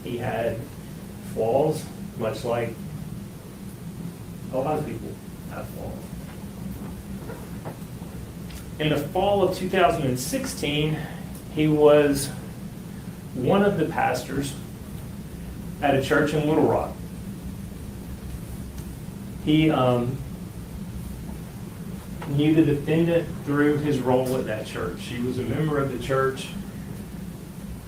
He had flaws, much like a lot of people have flaws. In the fall of 2016, he was one of the pastors at a church in Little Rock. He knew the defendant through his role at that church. She was a member of the church,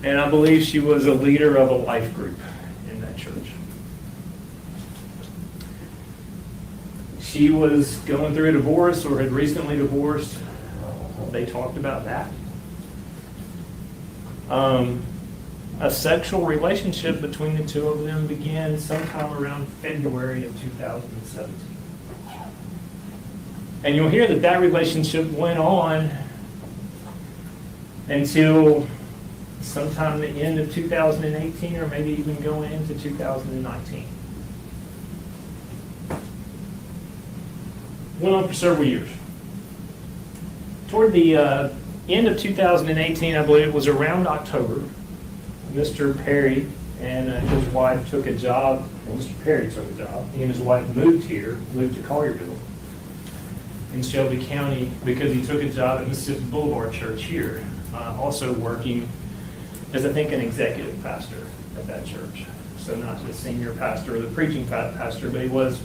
and I believe she was a leader of a life group in that church. She was going through a divorce or had recently divorced. They talked about that. A sexual relationship between the two of them began sometime around February of 2017. And you'll hear that that relationship went on until sometime the end of 2018 or maybe even going into 2019. Went on for several years. Toward the end of 2018, I believe it was around October, Mr. Perry and his wife took a job. Well, Mr. Perry took a job. He and his wife moved to Collierville in Shelby County because he took a job at Mississippi Boulevard Church here, also working as, I think, an executive pastor at that church. So not the senior pastor or the preaching pastor, but he was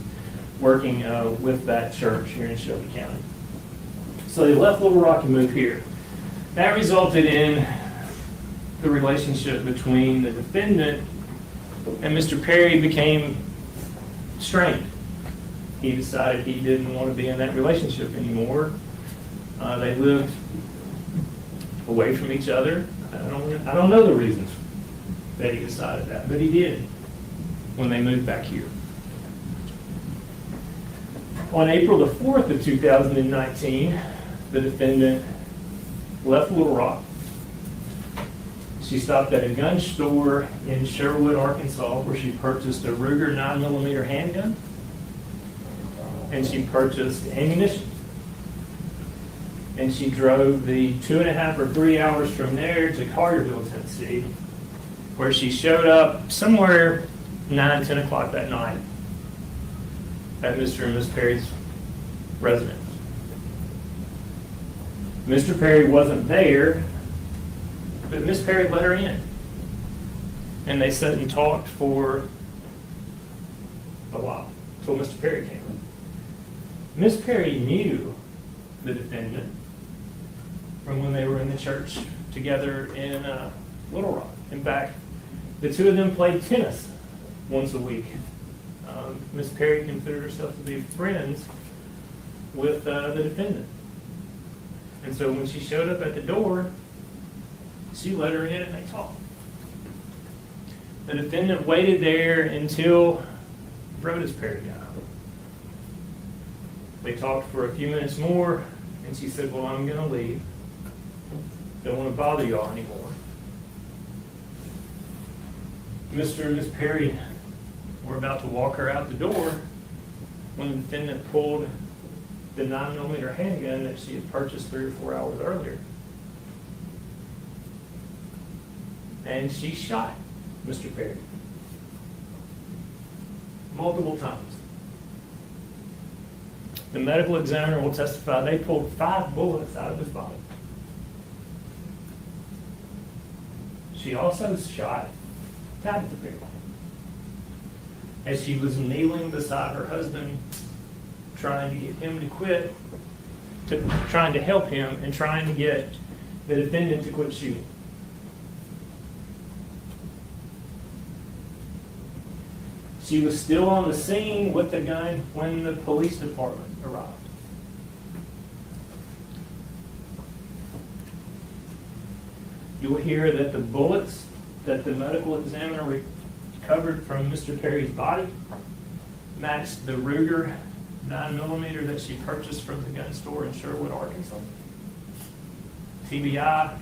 working with that church here in Shelby County. So they left Little Rock and moved here. That resulted in the relationship between the defendant and Mr. Perry became strained. He decided he didn't want to be in that relationship anymore. They lived away from each other. I don't know the reasons that he decided that, but he did when they moved back here. On April the 4th of 2019, the defendant left Little Rock. She stopped at a gun store in Sherwood, Arkansas, where she purchased a Ruger 9mm handgun, and she purchased ammunition. And she drove the 2.5 or 3 hours from there to Collierville, Tennessee, where she showed up somewhere 9, 10 o'clock that night at Mr. and Miss Perry's residence. Mr. Perry wasn't there, but Miss Perry let her in. And they sat and talked for a while until Mr. Perry came in. Miss Perry knew the defendant from when they were in the church together in Little Rock. In fact, the two of them played tennis once a week. Miss Perry considered herself to be friends with the defendant. And so when she showed up at the door, she let her in and they talked. The defendant waited there until Rhoda's Perry got home. They talked for a few minutes more, and she said, "Well, I'm going to leave. Don't want to bother y'all anymore." Mr. and Miss Perry were about to walk her out the door when the defendant pulled the 9mm handgun that she had purchased 3 or 4 hours earlier. And she shot Mr. Perry multiple times. The medical examiner will testify they pulled 5 bullets out of his body. She also shot Tabitha Perry as she was kneeling beside her husband, trying to get him to quit, trying to help him, and trying to get the defendant to quit shooting. She was still on the scene with the gun when the police department arrived. You will hear that the bullets that the medical examiner recovered from Mr. Perry's body matched the Ruger 9mm that she purchased from the gun store in Sherwood, Arkansas. TBI,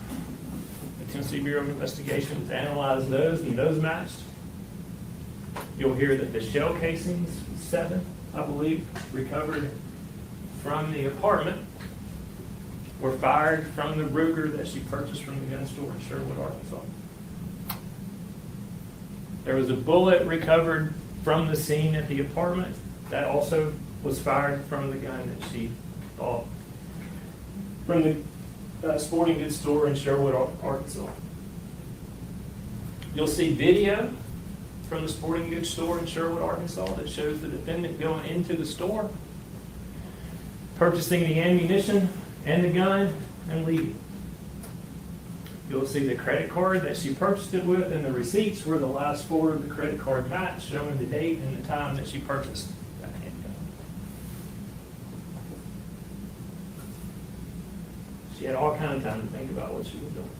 the Tennessee Bureau of Investigations, analyzed those, and those matched. You'll hear that the shell casings, 7, I believe, recovered from the apartment, were fired from the Ruger that she purchased from the gun store in Sherwood, Arkansas. There was a bullet recovered from the scene at the apartment. That also was fired from the gun that she bought from the sporting goods store in Sherwood, Arkansas. You'll see video from the sporting goods store in Sherwood, Arkansas that shows the defendant going into the store, purchasing the ammunition and the gun, and leaving. You'll see the credit card that she purchased it with and the receipts where the last four of the credit card match, showing the date and the time that she purchased that handgun. She had all kinds of time to think about what she was doing.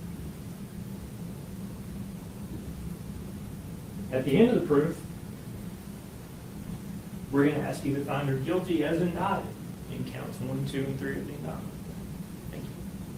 At the end of the proof, we're going to ask you to find her guilty as indicted in counts 1, 2, and 3 of the indictment.